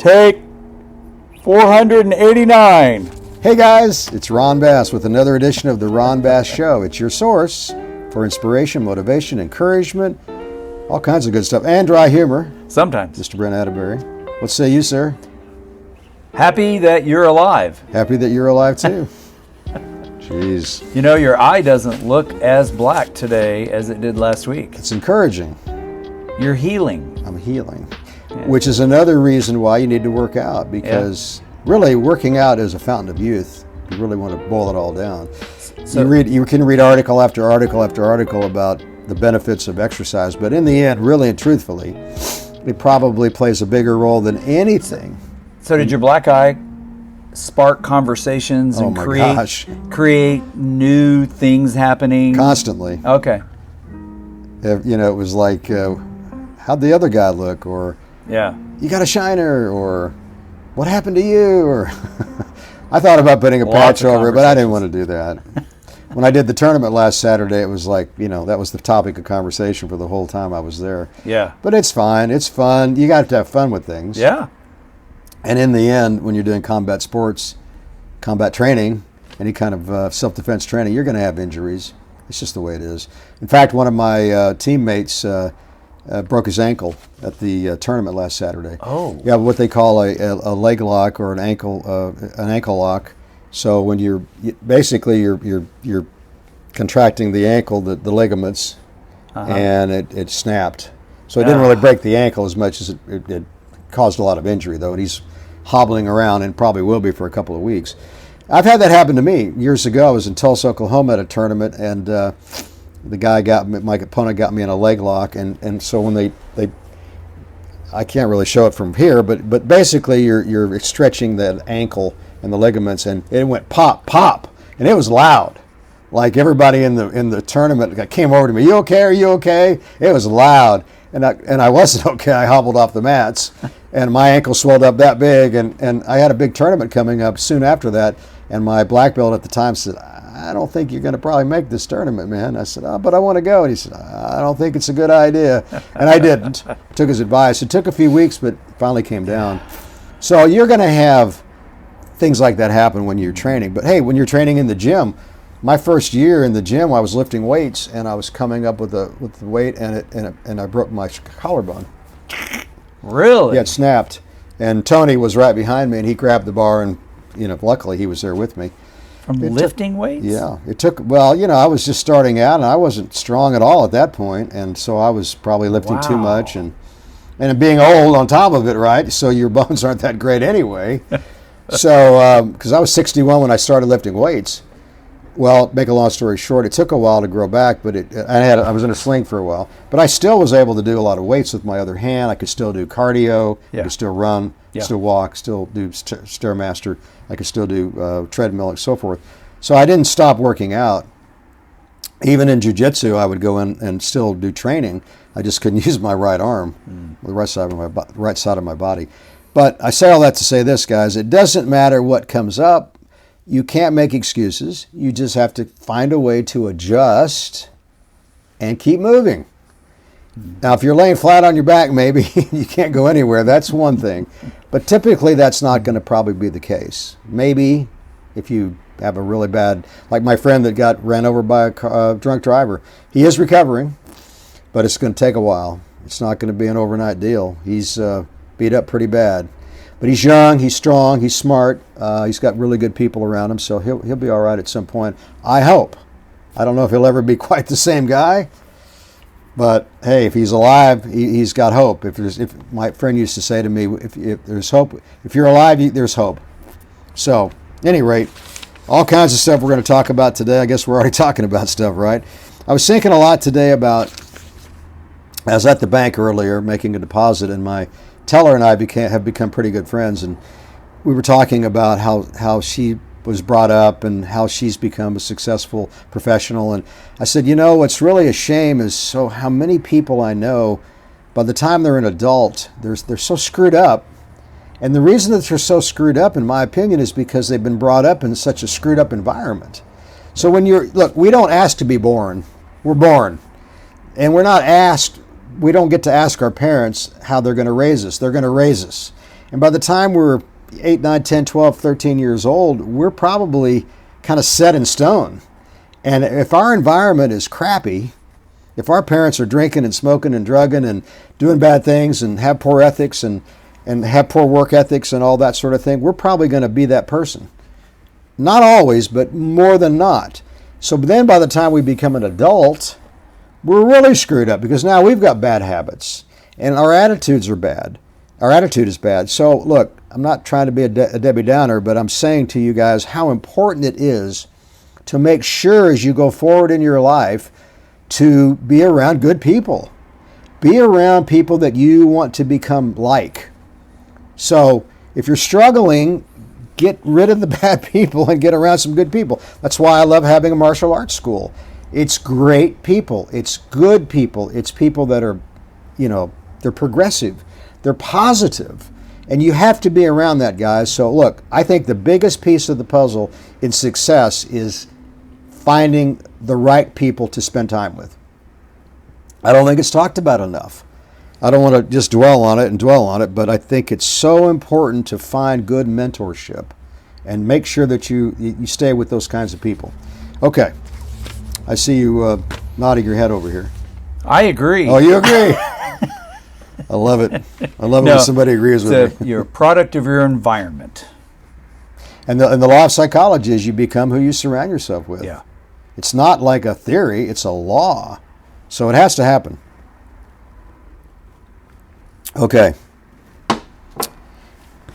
Take 489. Hey guys, it's Ron Bass with another edition of the Ron Bass Show. It's your source for inspiration, motivation, encouragement, all kinds of good stuff, and dry humor. Sometimes. Mr. Brent Atterbury. What say you, sir? Happy that you're alive. Happy that you're alive too. Jeez. You know, your eye doesn't look as black today as it did last week. It's encouraging. You're healing. I'm healing. Yeah. Which is another reason why you need to work out, because really working out is a fountain of youth. You really want to boil it all down. So, you can read article after article after article about the benefits of exercise, but in the end, really and truthfully, it probably plays a bigger role than anything. So did your black eye spark conversations and create new things happening? Constantly. Okay. You know, it was like, how'd the other guy look? Or, you got a shiner? Or, what happened to you? Or, I thought about putting a patch over it, but I didn't want to do that. When I did the tournament last Saturday, it was like, you know, that was the topic of conversation for the whole time I was there. Yeah. But it's fine. It's fun. You got to have fun with things. Yeah. And in the end, when you're doing combat sports, combat training, any kind of self-defense training, you're going to have injuries. It's just the way it is. In fact, one of my teammates broke his ankle at the tournament last Saturday. Oh. Yeah, what they call a leg lock or an ankle lock. So when you're contracting the ankle, the ligaments, and it snapped. So it didn't really break the ankle as much as it caused a lot of injury, though. And he's hobbling around and probably will be for a couple of weeks. I've had that happen to me years ago. I was in Tulsa, Oklahoma at a tournament, and my opponent got me in a leg lock, and so when they I can't really show it from here, but basically you're stretching the ankle and the ligaments, and it went pop, pop, and it was loud. Like everybody in the tournament came over to me, "You okay? Are you okay?" It was loud, and I wasn't okay. I hobbled off the mats, and my ankle swelled up that big, and I had a big tournament coming up soon after that, and my black belt at the time said, "I don't think you're going to probably make this tournament, man." I said, "But I want to go." And he said, "I don't think it's a good idea." And I didn't. Took his advice. It took a few weeks, but finally came down. So you're going to have things like that happen when you're training. But hey, when you're training in the gym, my first year in the gym, I was lifting weights, and I was coming up with the weight, and I broke my collarbone. Really? Yeah, it snapped. And Tony was right behind me, and he grabbed the bar, and luckily he was there with me. From lifting weights? Yeah, it took. Well, I was just starting out, and I wasn't strong at all at that point, and so I was probably lifting too much, and being old on top of it, right? So your bones aren't that great anyway. So, because I was 61 when I started lifting weights. Well, make a long story short, it took a while to grow back, but I was in a sling for a while. But I still was able to do a lot of weights with my other hand. I could still do cardio. I could still run, still walk, still do Stairmaster. I could still do treadmill and so forth. So I didn't stop working out. Even in jiu-jitsu, I would go in and still do training. I just couldn't use my right arm, the right side of my body. But I say all that to say this, guys. It doesn't matter what comes up. You can't make excuses. You just have to find a way to adjust and keep moving. Now, if you're laying flat on your back, maybe you can't go anywhere. That's one thing. But typically, that's not going to probably be the case. Maybe if you have a really bad, like my friend that got ran over by a drunk driver. He is recovering, but it's going to take a while. It's not going to be an overnight deal. He's beat up pretty bad. But he's young, he's strong, he's smart. He's got really good people around him, so he'll be all right at some point. I hope. I don't know if he'll ever be quite the same guy, but hey, if he's alive, he's got hope. If my friend used to say to me, if there's hope, if you're alive, there's hope. So, at any rate, all kinds of stuff we're going to talk about today. I guess we're already talking about stuff, right? I was thinking a lot today about. I was at the bank earlier making a deposit, and my teller and I have become pretty good friends, and we were talking about how she was brought up and how she's become a successful professional. And I said, what's really a shame is how many people I know, by the time they're an adult, they're so screwed up. And the reason that they're so screwed up, in my opinion, is because they've been brought up in such a screwed up environment. So we don't ask to be born. We're born. And we don't get to ask our parents how they're going to raise us. They're going to raise us. And by the time we're 8, 9, 10, 12, 13 years old, we're probably kind of set in stone. And if our environment is crappy, if our parents are drinking and smoking and drugging and doing bad things and have poor ethics and have poor work ethics and all that sort of thing, we're probably going to be that person. Not always, but more than not. So then by the time we become an adult, we're really screwed up because now we've got bad habits and our attitudes are bad. Our attitude is bad. So look, I'm not trying to be a Debbie Downer, but I'm saying to you guys how important it is to make sure as you go forward in your life to be around good people. Be around people that you want to become like. So if you're struggling, get rid of the bad people and get around some good people. That's why I love having a martial arts school. It's great people. It's good people. It's people that are, they're progressive. They're positive. And you have to be around that, guys. So look, I think the biggest piece of the puzzle in success is finding the right people to spend time with. I don't think it's talked about enough. I don't want to just dwell on it, but I think it's so important to find good mentorship and make sure that you stay with those kinds of people. Okay. I see you nodding your head over here. I agree. Oh, you agree? I love it. I love it when somebody agrees with me. You're a product of your environment. And the law of psychology is you become who you surround yourself with. Yeah. It's not like a theory, it's a law. So it has to happen. Okay.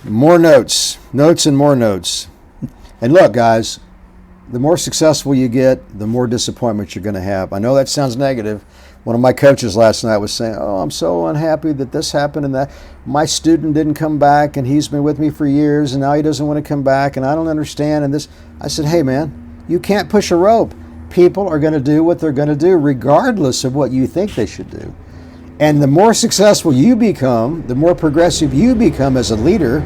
More notes. Notes and more notes. And look, guys, the more successful you get, the more disappointment you're going to have. I know that sounds negative. One of my coaches last night was saying, oh, I'm so unhappy that this happened and that. My student didn't come back and he's been with me for years and now he doesn't want to come back and I don't understand. And this, I said, hey, man, you can't push a rope. People are going to do what they're going to do regardless of what you think they should do. And the more successful you become, the more progressive you become as a leader,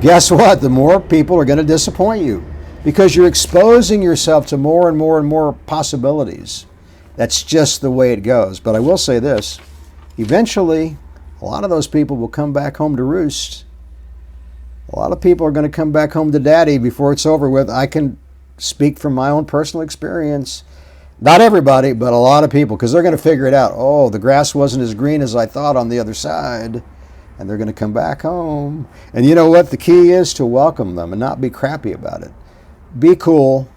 guess what? The more people are going to disappoint you because you're exposing yourself to more and more and more possibilities. That's just the way it goes. But I will say this, eventually, a lot of those people will come back home to roost. A lot of people are going to come back home to daddy before it's over with. I can speak from my own personal experience. Not everybody, but a lot of people, because they're going to figure it out. Oh, the grass wasn't as green as I thought on the other side. And they're going to come back home. And you know what? The key is to welcome them and not be crappy about it. Be cool.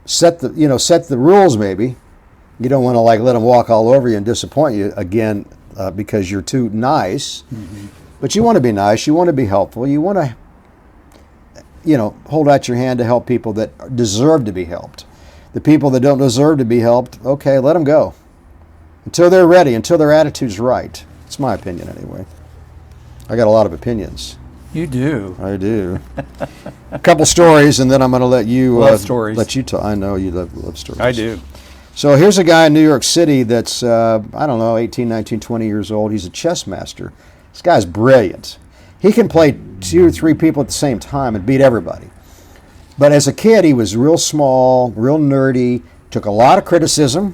Set the rules maybe. You don't want to let them walk all over you and disappoint you again because you're too nice. Mm-hmm. But you want to be nice. You want to be helpful. You want to, hold out your hand to help people that deserve to be helped. The people that don't deserve to be helped, okay, let them go. Until they're ready, until their attitude's right. It's my opinion anyway. I got a lot of opinions. You do. I do. A couple stories, and then I'm going to let you... Love stories. Let you talk. I know you love stories. I do. So here's a guy in New York City that's, 18, 19, 20 years old. He's a chess master. This guy's brilliant. He can play 2 or 3 people at the same time and beat everybody. But as a kid, he was real small, real nerdy, took a lot of criticism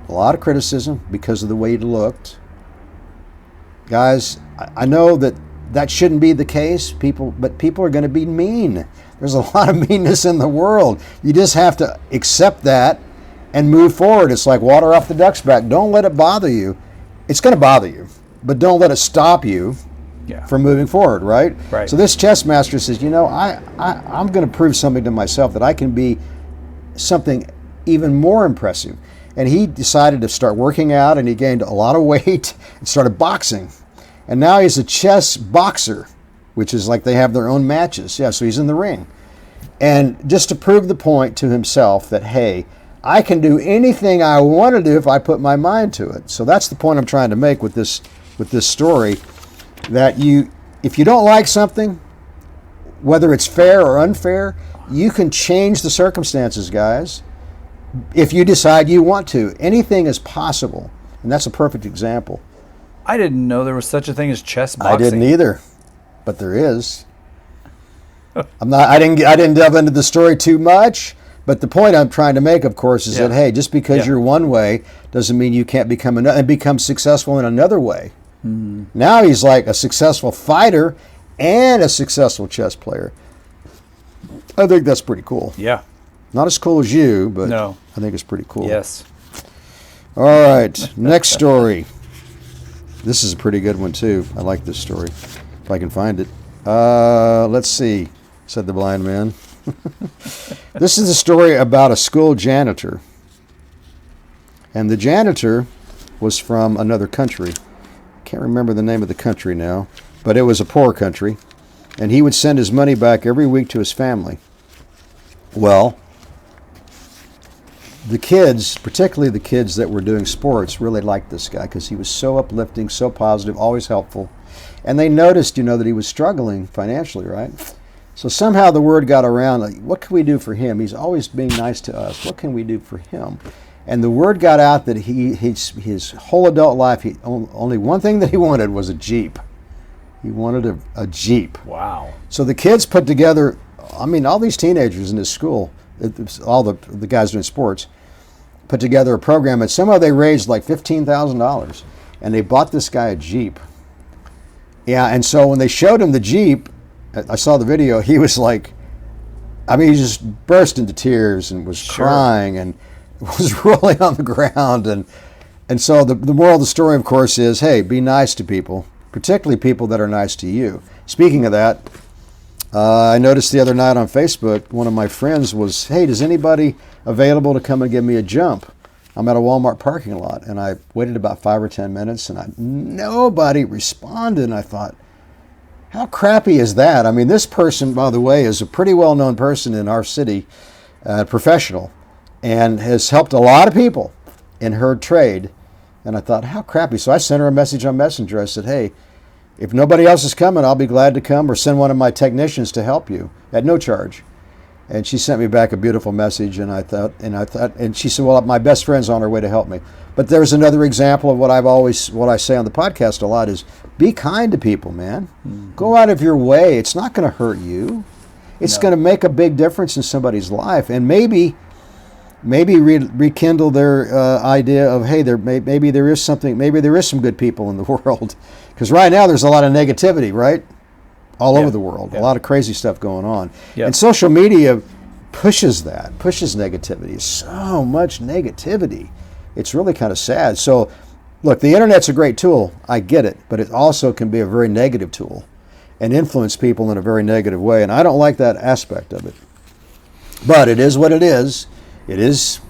because of the way he looked. Guys, I know that shouldn't be the case, but people are going to be mean. There's a lot of meanness in the world. You just have to accept that and move forward. It's like water off the duck's back. Don't let it bother you. It's going to bother you, but don't let it stop you from moving forward, right? Right. So this chess master says, I'm going to prove something to myself that I can be something even more impressive. And he decided to start working out, and he gained a lot of weight and started boxing. And now he's a chess boxer, which is like they have their own matches. Yeah, so he's in the ring. And just to prove the point to himself that, hey, I can do anything I want to do if I put my mind to it. So that's the point I'm trying to make with this story, that if you don't like something, whether it's fair or unfair, you can change the circumstances, guys, if you decide you want to. Anything is possible, and that's a perfect example. I didn't know there was such a thing as chess boxing. I didn't either, but there is. I didn't delve into the story too much, but the point I'm trying to make, of course, is that, hey, just because you're one way doesn't mean you can't become successful in another way. Now he's like a successful fighter and a successful chess player. I think that's pretty cool. Yeah. Not as cool as you, but No. I think it's pretty cool. Yes. All right, next story. This is a pretty good one, too. I like this story, if I can find it. Let's see, said the blind man. This is a story about a school janitor. And the janitor was from another country. Can't remember the name of the country now, but it was a poor country. And he would send his money back every week to his family. Well, the kids, particularly the kids that were doing sports, really liked this guy because he was so uplifting, so positive, always helpful. And they noticed, that he was struggling financially, right? So somehow the word got around, like, what can we do for him? He's always being nice to us. What can we do for him? And the word got out that his whole adult life, only one thing that he wanted was a Jeep. He wanted a Jeep. Wow. So the kids put together, all these teenagers in his school, all the guys doing sports, put together a program, and somehow they raised like $15,000, and they bought this guy a Jeep. Yeah, and so when they showed him the Jeep, I saw the video, he was like, he just burst into tears and was crying and was rolling on the ground. And so the moral of the story, of course, is, hey, be nice to people, particularly people that are nice to you. Speaking of that, I noticed the other night on Facebook, one of my friends was, hey, is anybody available to come and give me a jump? I'm at a Walmart parking lot, and I waited about 5 or 10 minutes, and nobody responded, and I thought, how crappy is that? This person, by the way, is a pretty well-known person in our city, professional, and has helped a lot of people in her trade, and I thought, how crappy. So I sent her a message on Messenger. I said, hey, if nobody else is coming, I'll be glad to come or send one of my technicians to help you at no charge. And she sent me back a beautiful message, and and she said, well, my best friend's on her way to help me. But there's another example of what I say on the podcast a lot is be kind to people, man. Mm-hmm. Go out of your way. It's not going to hurt you. It's going to make a big difference in somebody's life, and maybe rekindle their idea of, hey, maybe there is some good people in the world. Because right now there's a lot of negativity, right? All over the world. A lot of crazy stuff going on. And social media pushes negativity. So much negativity. It's really kind of sad. So, look, the internet's a great tool. I get it. But it also can be a very negative tool and influence people in a very negative way. And I don't like that aspect of it. But it is what it is. It is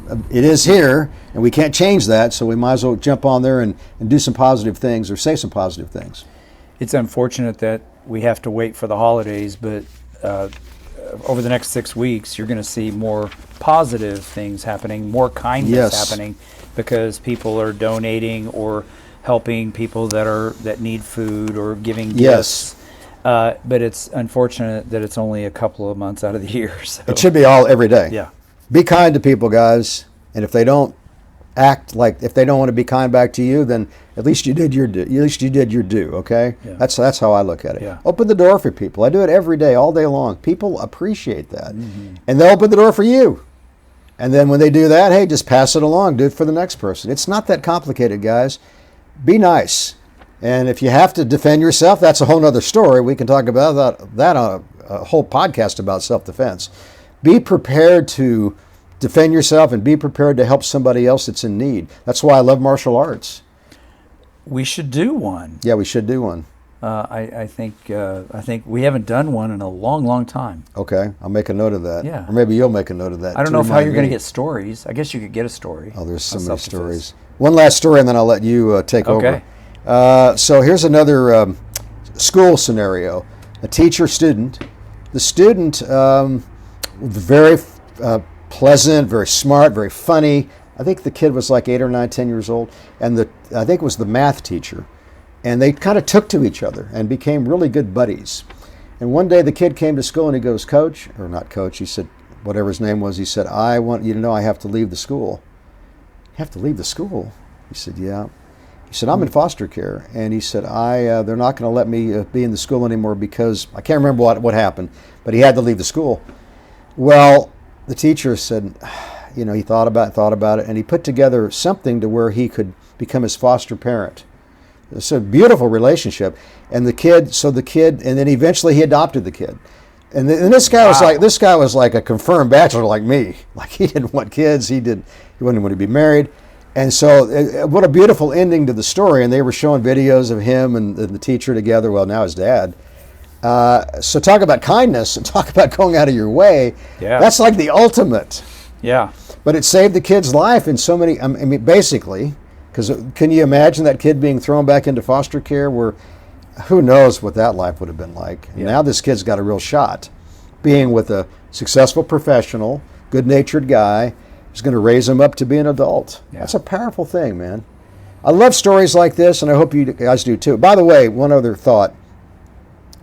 here, and we can't change that, so we might as well jump on there and do some positive things or say some positive things. It's unfortunate that we have to wait for the holidays, but over the next 6 weeks, you're going to see more positive things happening, more kindness happening, because people are donating or helping people that need food or giving gifts. But it's unfortunate that it's only a couple of months out of the year. So. It should be every day. Yeah. Be kind to people, guys. And if they don't if they don't want to be kind back to you, then at least you did your due. Okay? Yeah. That's how I look at it. Yeah. Open the door for people. I do it every day, all day long. People appreciate that. Mm-hmm. And they'll open the door for you. And then when they do that, hey, just pass it along. Do it for the next person. It's not that complicated, guys. Be nice. And if you have to defend yourself, that's a whole other story. We can talk about that on a whole podcast about self-defense. Be prepared to defend yourself and be prepared to help somebody else that's in need. That's why I love martial arts. We should do one. Yeah, we should do one. I think we haven't done one in a long, long time. Okay, I'll make a note of that. Yeah. Or maybe you'll make a note of that. I don't know how you're going to get stories. I guess you could get a story. Oh, there's so many stories. One last story, and then I'll let you take over. So here's another school scenario. A teacher-student. The student, very pleasant, very smart, very funny. I think the kid was like 8 or 9, 10 years old. And I think it was the math teacher. And they kind of took to each other and became really good buddies. And one day the kid came to school and he goes, Coach, or not Coach, he said, whatever his name was, he said, I want you to know I have to leave the school. You have to leave the school? He said, yeah. He said, I'm in foster care. And he said, they're not going to let me be in the school anymore because I can't remember what happened, but he had to leave the school. Well, the teacher said, he thought about it, and he put together something to where he could become his foster parent. It's a beautiful relationship. And the kid, and then eventually he adopted the kid. And this guy was like a confirmed bachelor like me. Like he didn't want kids. He didn't want to be married. And so what a beautiful ending to the story. And they were showing videos of him and the teacher together. Well, now his dad. So talk about kindness and talk about going out of your way. Yeah. That's like the ultimate. Yeah. But it saved the kid's life in so many, I mean, basically, because can you imagine that kid being thrown back into foster care where who knows what that life would have been like. And now this kid's got a real shot being with a successful professional, good-natured guy who's going to raise him up to be an adult. Yeah. That's a powerful thing, man. I love stories like this, and I hope you guys do too. By the way, one other thought.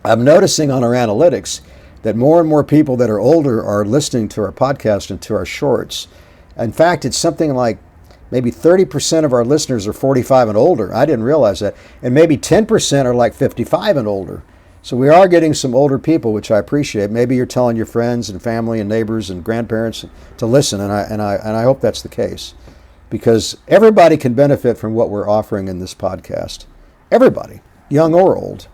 I'm noticing on our analytics that more and more people that are older are listening to our podcast and to our shorts. In fact, it's something like maybe 30% of our listeners are 45 and older. I didn't realize that. And maybe 10% are like 55 and older. So we are getting some older people, which I appreciate. Maybe you're telling your friends and family and neighbors and grandparents to listen, and I hope that's the case. Because everybody can benefit from what we're offering in this podcast. Everybody, young or old.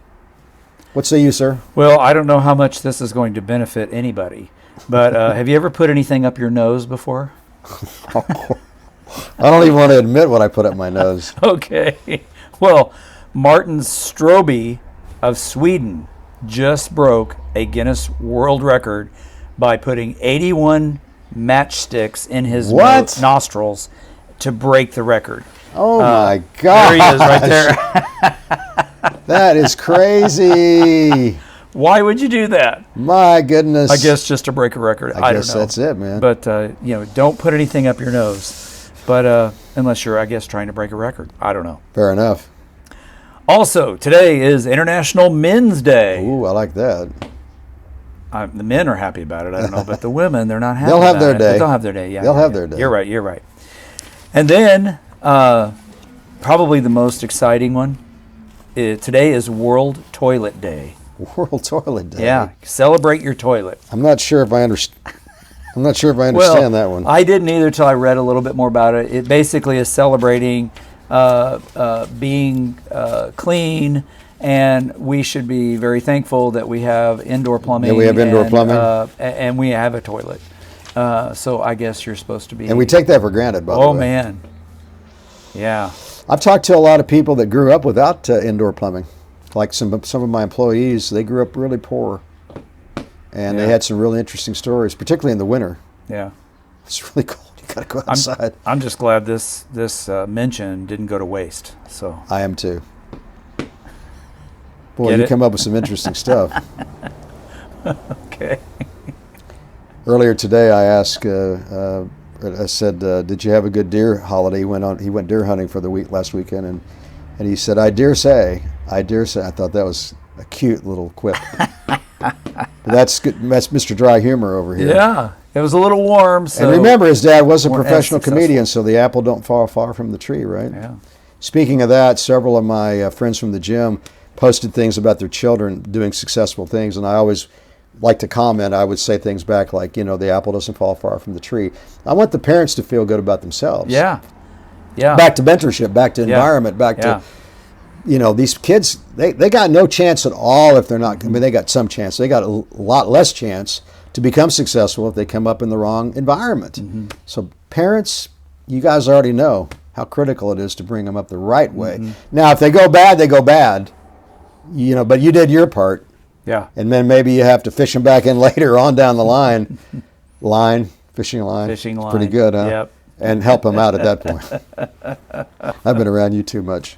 What say you, sir? Well, I don't know how much this is going to benefit anybody, but have you ever put anything up your nose before? I don't even want to admit what I put up my nose. Okay. Well, Martin Strobe of Sweden just broke a Guinness World Record by putting 81 matchsticks in his nostrils to break the record. Oh my God! There he is, right there. That is crazy. Why would you do that? My goodness. I guess just to break a record. I guess don't know. That's it, man. But don't put anything up your nose. But unless you're, I guess, trying to break a record. I don't know. Fair enough. Also, today is International Men's Day. Ooh, I like that. The men are happy about it. I don't know, but the women, they're not happy. They'll have about their it. day. They'll have their day. Yeah, they'll have their day. You're right. And then, probably the most exciting one. Today is World Toilet Day. World Toilet Day. Yeah, celebrate your toilet. I'm not sure if I understand. That one. I didn't either till I read a little bit more about it. It basically is celebrating being clean, and we should be very thankful that we have indoor plumbing. Yeah, we have indoor plumbing. And we have a toilet. So I guess you're supposed to be. And we take that for granted, by the way. Oh, man. Yeah. I've talked to a lot of people that grew up without indoor plumbing. Like some of my employees, they grew up really poor. And they had some really interesting stories, particularly in the winter. Yeah. It's really cold. You got to go outside. I'm just glad this mention didn't go to waste. So I am too. Boy, you come up with some interesting stuff. Okay. Earlier today, I asked, I said, did you have a good deer holiday? He went deer hunting for the last weekend, and he said, I dare say. I thought that was a cute little quip. That's good. That's Mr. Dry Humor over here. Yeah, it was a little warm. So and remember, his dad was a professional comedian, so the apple don't fall far from the tree, right? Yeah. Speaking of that, several of my friends from the gym posted things about their children doing successful things, and I always like to comment. I would say things back like, the apple doesn't fall far from the tree. I want the parents to feel good about themselves. Yeah. Yeah. Back to mentorship, back to environment, back to, these kids, they got no chance at all if they're not, I mean, they got some chance. They got a lot less chance to become successful if they come up in the wrong environment. Mm-hmm. So parents, you guys already know how critical it is to bring them up the right way. Mm-hmm. Now, if they go bad, they go bad, but you did your part. Yeah. And then maybe you have to fish them back in later on down the line. Fishing line. Fishing line. Pretty good, huh? Yep. And help them out at that point. I've been around you too much.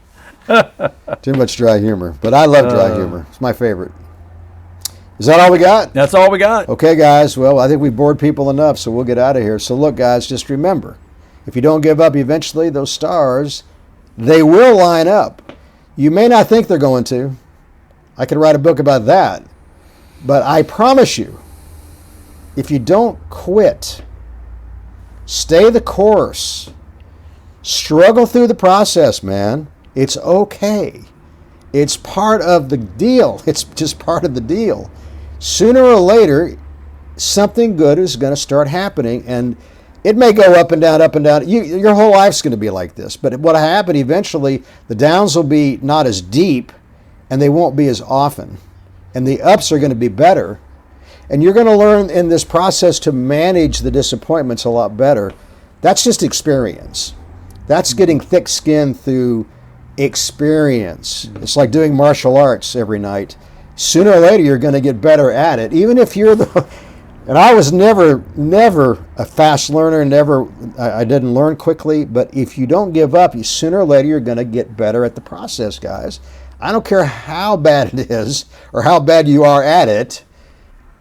Too much dry humor. But I love dry humor. It's my favorite. Is that all we got? That's all we got. Okay, guys. Well, I think we bored people enough, so we'll get out of here. So look, guys, just remember, if you don't give up, eventually those stars, they will line up. You may not think they're going to. I could write a book about that. But I promise you, if you don't quit, stay the course, struggle through the process, man, it's okay. It's part of the deal. It's just part of the deal. Sooner or later, something good is going to start happening, and It may go up and down, up and down. Your whole life's going to be like this. But what happened eventually, the downs will be not as deep and they won't be as often. And the ups are going to be better. And you're going to learn in this process to manage the disappointments a lot better. That's just experience. That's getting thick skin through experience. It's like doing martial arts every night. Sooner or later, you're going to get better at it. Even if you're the... And I was never a fast learner. I didn't learn quickly. But if you don't give up, sooner or later, you're going to get better at the process, guys. I don't care how bad it is or how bad you are at it.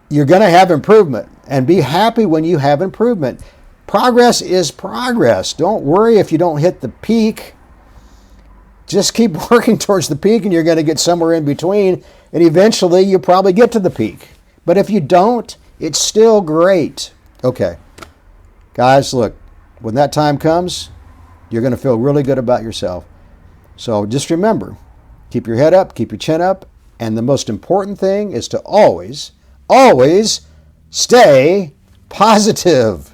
You're going to have improvement. And be happy when you have improvement. Progress is progress. Don't worry if you don't hit the peak. Just keep working towards the peak and you're going to get somewhere in between. And eventually you'll probably get to the peak. But if you don't, it's still great. Okay. Guys, look, when that time comes, you're going to feel really good about yourself. So just remember, keep your head up, keep your chin up. And the most important thing is to always, always stay positive.